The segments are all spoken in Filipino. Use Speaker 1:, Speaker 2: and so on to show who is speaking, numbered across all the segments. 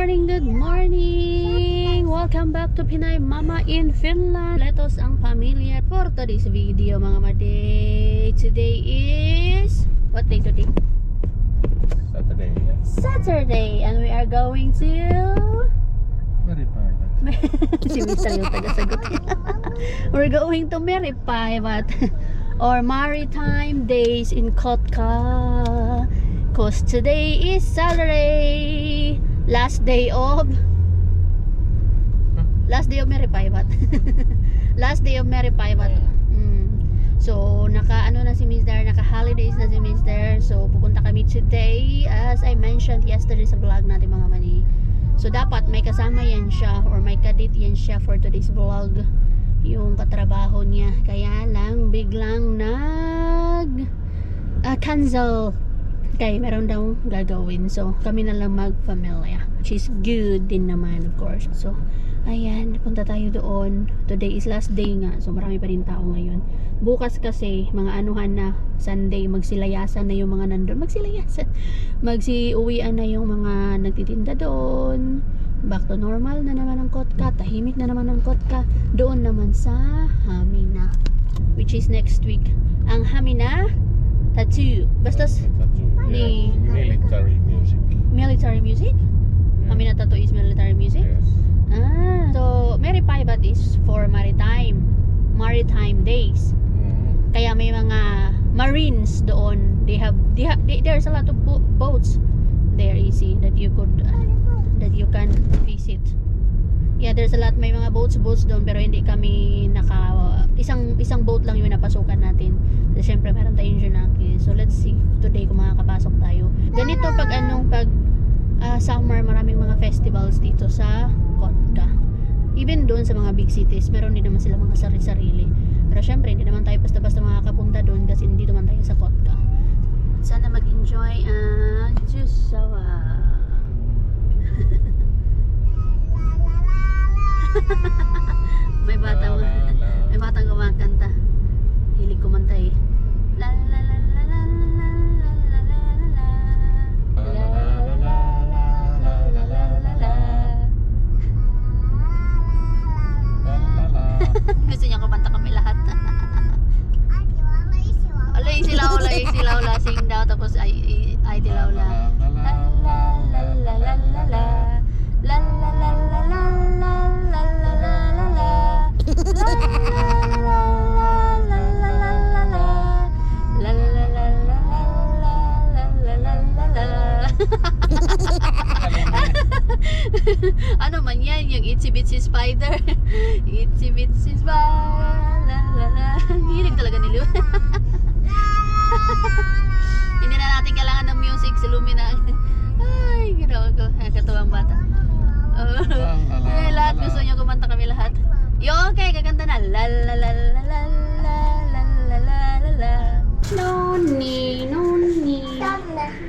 Speaker 1: morning, good morning! Welcome back to Pinay Mama in Finland. Letos ang pamilya for today's video mga madi. Today is... what day today? Saturday. And we are going to...
Speaker 2: Meripaivat.
Speaker 1: Si Mr. yung tagasagot. We're going to Meripaivat or Maritime Days in Kotka. Cause today is Saturday. Last day of Meripaivat. Last day of Meripaivat. So naka holidays na si Mr. So pupunta kami today as I mentioned yesterday sa vlog natin mga mani. So dapat may kasama yan siya or may kadit yan siya for today's vlog, yung katrabaho niya. Kaya lang biglang cancel. Okay, meron daw gagawin. So, kami na lang mag-familia. Which is good din naman, of course. So, ayan, punta tayo doon. Today is last day nga. So, marami pa rin tao ngayon. Bukas kasi, mga anuhan na, Sunday, magsilayasan na yung mga nandun. Magsilayasan. Magsiuwian na yung mga nagtitinda doon. Back to normal na naman ang Kotka. Tahimik na naman ang Kotka. Doon naman sa Hamina. Which is next week. Ang Hamina Tattoo. Basta ni
Speaker 2: military music.
Speaker 1: Military music? Hamina Tattoo is military music?
Speaker 2: Yes.
Speaker 1: So Meripaivat is for maritime days. Kaya may mga marines doon. There's a lot of boats there, easy that you can visit. Yeah, there's a lot, may mga boats doon, pero hindi kami isang boat lang yung napasukan natin. So syempre meron tayong Junaki. So let's see today kung makakapasok tayo. Ganito pag summer, maraming mga festivals dito sa Kotka. Even doon sa mga big cities, meron din naman sila mga sarili-sarili. Pero syempre hindi naman tayo basta-basta makakapunta doon kasi hindi naman tayo sa Kotka. Sana mag-enjoy ang Jusawa. may batang kumakanta. Hilig kumanta eh. La la la la la la la la la la. Gusto niya kumanta kami lahat. Alay silaw la sing daw tapos ay dilaw la. La la la la la la. La la la la la la la la la la la. La la la la la la la la. La la la la la la la la la la. Ano man yan, yung Itsy Bitsy Spider. Itsy Bitsy Spider. La la la. Hilig talaga ni Lu. Hindi na natin kailangan ng music, si Lumina. Ay, ginawa ko. Katuwang bata. Lahat gusto niyo kumanta kami lahat. Okay, gaganda na. La la la la la la la la la la. Noni.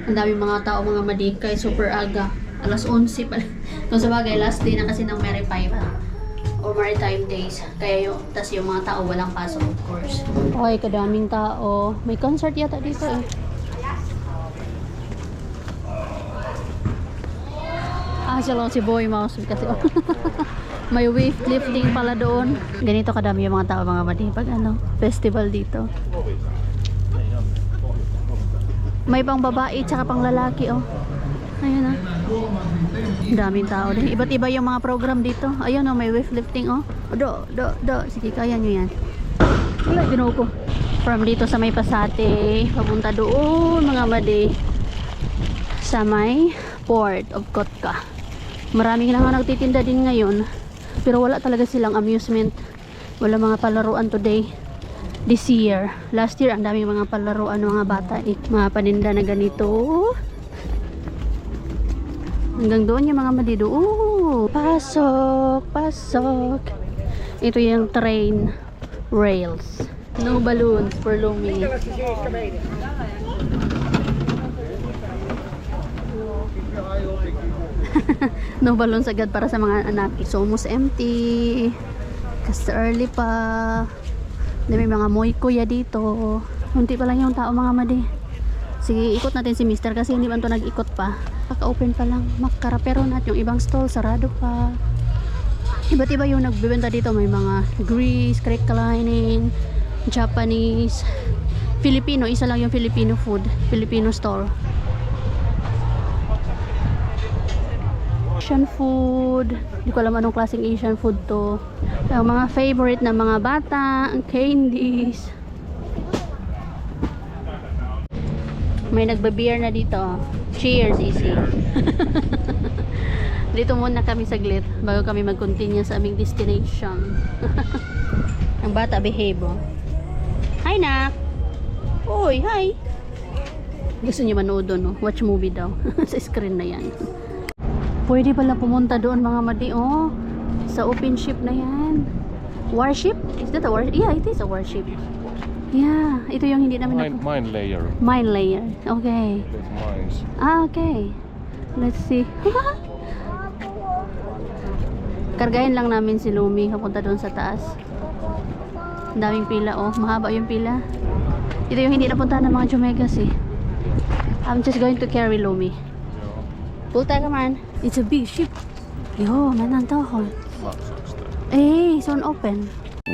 Speaker 1: Ang dami mga tao, mga madikay, super aga. Alas 11 pala. Kung sa bagay, last day na kasi ng Meripaivat or Maritime Days. Kaya tas yung mga tao walang pasok, of course. Okay, kadaming tao. May concert yata dito eh. Siya lang si Boy Mouse kasi may weightlifting pala doon. Ganito kadami yung mga tao, mga madi pag festival dito. May pang babae tsaka pang lalaki Ayun daming tao din. Iba't iba yung mga program dito. Ayun may weightlifting do. Sige, kaya nyo yan. Wala, ginaw ko. From dito sa may Pasate papunta doon mga madi sa may Port of Kotka. Maraming lang nagtitinda din ngayon, pero wala talaga silang amusement. Wala mga palaruan today. This year. Last year, ang daming mga palaruan ng mga bata mga paninda na ganito. Hanggang doon yung mga madido. Pasok. Ito yung train rails. No balloons for Lumi. No balloons agad para sa mga anak. It's almost empty kasi early pa. May mga moy kuya dito. Kunti pa lang yung tao mga madi. Sige, ikot natin si Mister kasi hindi man to nag-ikot pa. Kaka-open pa lang. Makarapero na yung ibang stall, sarado pa. Iba't iba yung nagbebenta dito. May mga Greece, Greek cleaning, Japanese, Filipino. Isa lang yung Filipino food. Filipino store. Asian food. Hindi ko alam anong klaseng Asian food to. Ang mga favorite na mga bata, candies. May nagbe-beer na dito. Cheers, easy. Dito muna kami saglit bago kami mag-continue sa aming destination. Ang bata behave. Oh. Hi, nak. Uy, hi. Gusto niyo manood doon, no? Watch movie daw. Sa screen na yan. Pwede pala pumunta doon, mga madi, oh. Sa open ship na yan. Warship? Is that a warship? Yeah, it is a warship. Yeah, ito yung hindi namin
Speaker 2: Mine layer.
Speaker 1: Mine layer. Okay.
Speaker 2: There's mines.
Speaker 1: Okay. Let's see. Kargahin lang namin si Lumi papunta doon sa taas. Ang daming pila, oh. Mahaba yung pila. Ito yung hindi napuntahan ng mga Jumegas, eh. I'm just going to carry Lumi. Pull tayo, man. It's a big ship. Yo, manantohon. Eh, it's on open.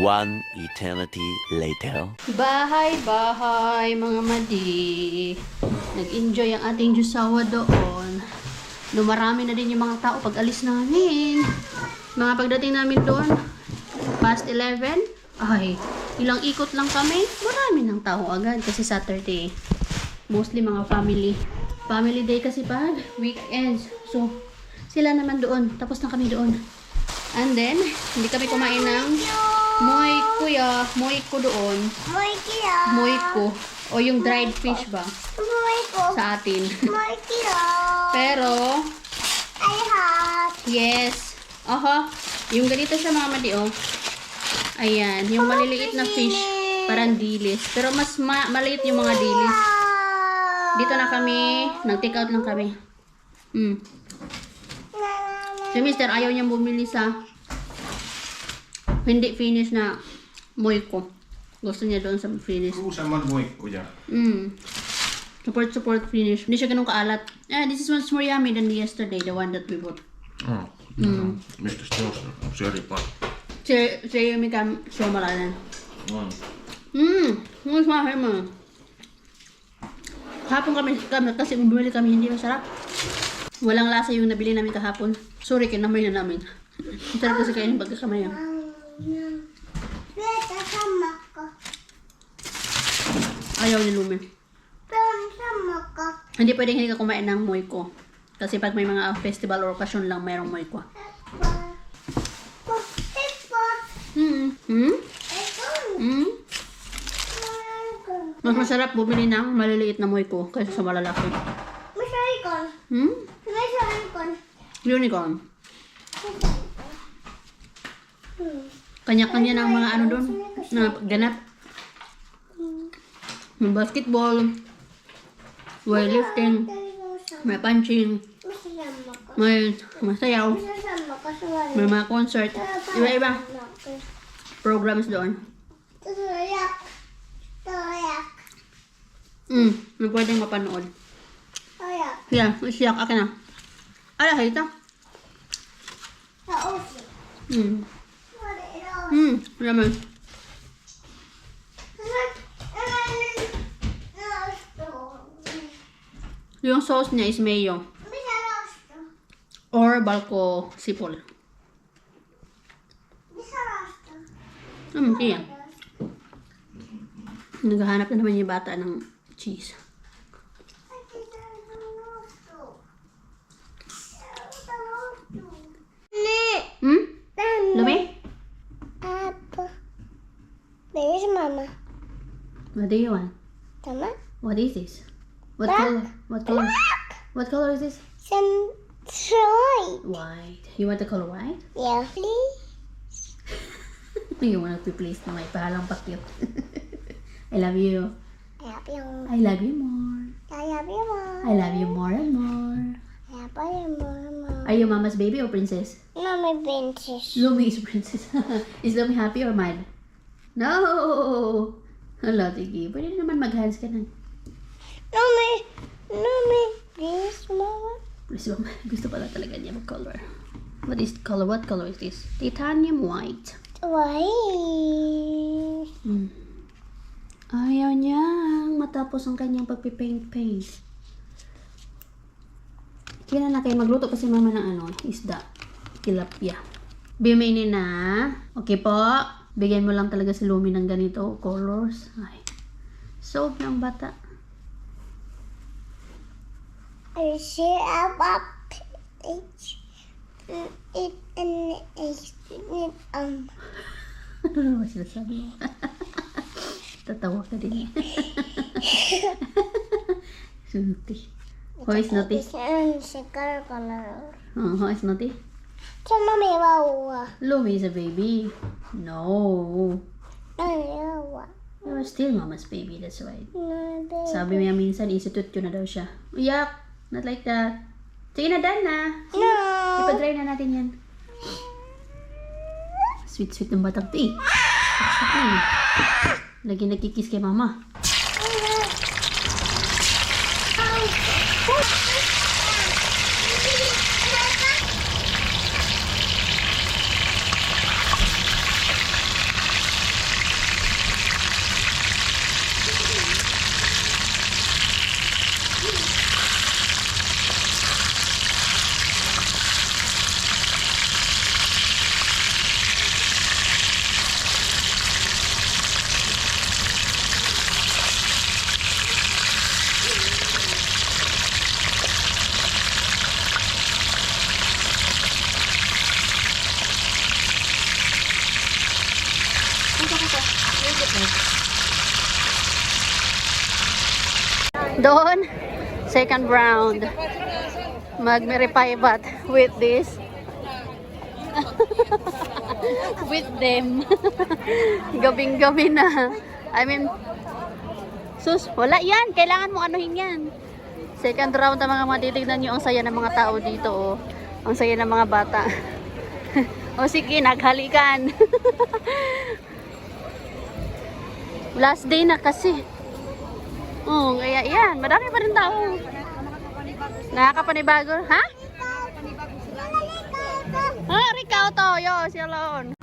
Speaker 3: One eternity later.
Speaker 1: Bahay, mga madi. Nag-enjoy ang ating Jusawa doon. Dumarami na din yung mga tao pag alis namin. Mga pagdating namin doon, past 11, ay, ilang ikot lang kami. Marami ng tao agad kasi Saturday. Mostly mga family. Family day kasi pag weekends. So, sila naman doon. Tapos na kami doon. And then, hindi kami kumain ng moiko doon. Moiko. O yung dried fish ba? Sa atin. Pero, yes. Aha. Yung ganito siya, mga madi, oh. Ayan. Yung maliliit na fish. Parang dilis. Pero mas maliit yung mga dilis. Dito na kami. Nag-take out lang kami. Si Mister ayaw niyang bumili sa hindi finish na moiko. Gusto niya doon sa finish.
Speaker 2: Usaman moiko ya.
Speaker 1: Support finish. Hindi siya ganun kaalat. This is much more yummy than yesterday, the one that we bought.
Speaker 2: Mistä se on? Se eri paljon.
Speaker 1: Se ei ole mikään suomalainen. Mas mahal. Kahapon kami kasi bumili kami, hindi masarap. Walang lasa yung nabili namin kahapon. Sorry, kinamay na namin. Masarap kasi kainin pagkakamay. Ayaw ni Lumi. Hindi pwedeng hindi ka kumain ng moiko. Kasi pag may mga festival or occasion lang, mayroong moiko. Mas masarap bumili ng maliliit na moiko kaysa sa malalaki. Unicorn. Kanya-kanya ng mga ano doon na ganap. May basketball, weightlifting, may punching, may masayaw, may mga concert, iba-iba programs doon. May pwedeng mapanood. Yeah, siyak akin na. Ala, ito. Ramen. Yung sauce niya is mayo. Or balko sipol. Siya. Naghahanap na naman yung bata ng cheese. Lumi?
Speaker 4: Where's Mama?
Speaker 1: What do you want?
Speaker 4: Mama?
Speaker 1: What is this? What
Speaker 4: Black.
Speaker 1: color? What color? What color is this?
Speaker 4: Some slime.
Speaker 1: White. You want the color white?
Speaker 4: Yeah. Please.
Speaker 1: You want to please na may pahalang pakit. I love you.
Speaker 4: I love you.
Speaker 1: I love you more.
Speaker 4: I love you more.
Speaker 1: I love you more and more.
Speaker 4: I love you more.
Speaker 1: Are you mama's baby or princess?
Speaker 4: Mommy princess.
Speaker 1: Lumi is princess. Is Lumi happy or mad? No! Hala, tige. Pwede naman mag-hands ka na.
Speaker 4: Mommy, mommy, this mama.
Speaker 1: Please, mama. Gusto pala talaga niya mag-color. What is color? What color is this? Titanium white.
Speaker 4: Why?
Speaker 1: Ayaw niyang matapos ang kanyang pagpipaint-paint. Kaya na kayo magluto kasi mama ng isda. Tilapia. Bimini na. Okay po. Bigyan mo lang talaga si Lumi ng ganito colors. Ay. Sob ng bata.
Speaker 4: I see about it and
Speaker 1: Ano ba sinasabi mo? Tatawa ka din. Sunti. How is naughty?
Speaker 4: Second color.
Speaker 1: How is naughty?
Speaker 4: So mommy, wow.
Speaker 1: Lumi is a baby. No.
Speaker 4: No,
Speaker 1: You're still mama's baby, that's why.
Speaker 4: no,
Speaker 1: Sabi niya minsan, institute yun na daw siya. Uyak! Not like that. Sige na, done na.
Speaker 4: no.
Speaker 1: Ipa-dry na natin yan. Sweet-sweet ng batang to eh. Lagi nagkikis kay mama. Doon, second round. Mag-meripaibat with this. With them. Gabing-gabi na. I mean, sus, wala yan. Kailangan mo anuhin yan. Second round ang mga matitignan nyo. Ang saya ng mga tao dito. Oh. Ang saya ng mga bata. O sige, naghalikan. Last day na kasi. Oh, kaya yan. Marami pa rin tao. Nakakapanibago. Ha? Ha? Rikaw to. Yo, si Alon.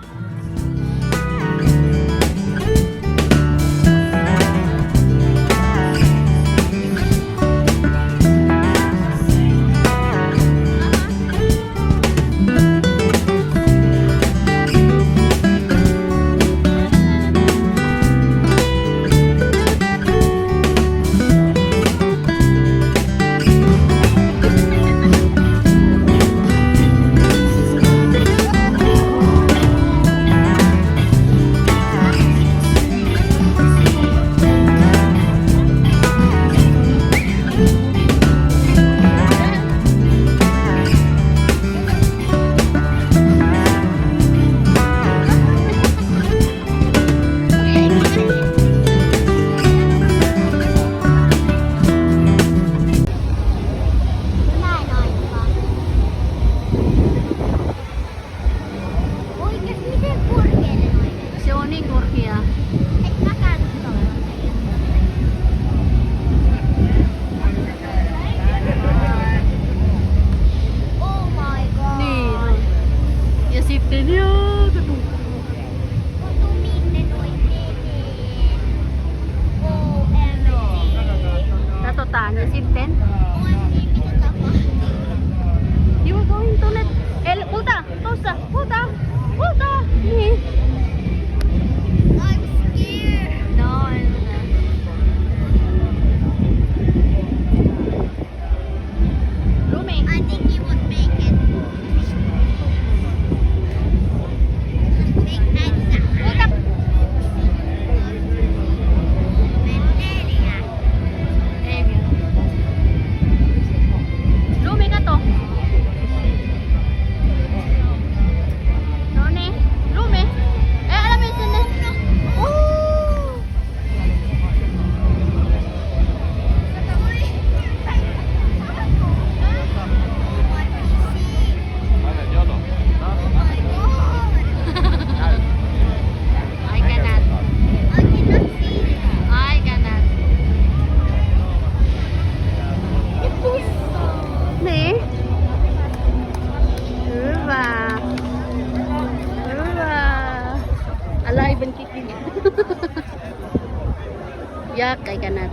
Speaker 1: Yuck, I cannot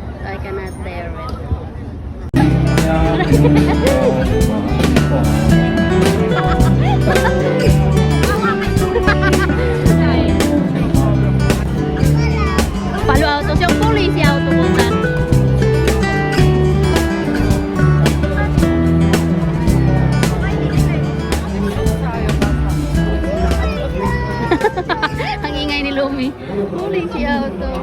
Speaker 1: bear it. Palo autos yung police yung autobusan. Ang ingay ni Lumi. Police yung auto.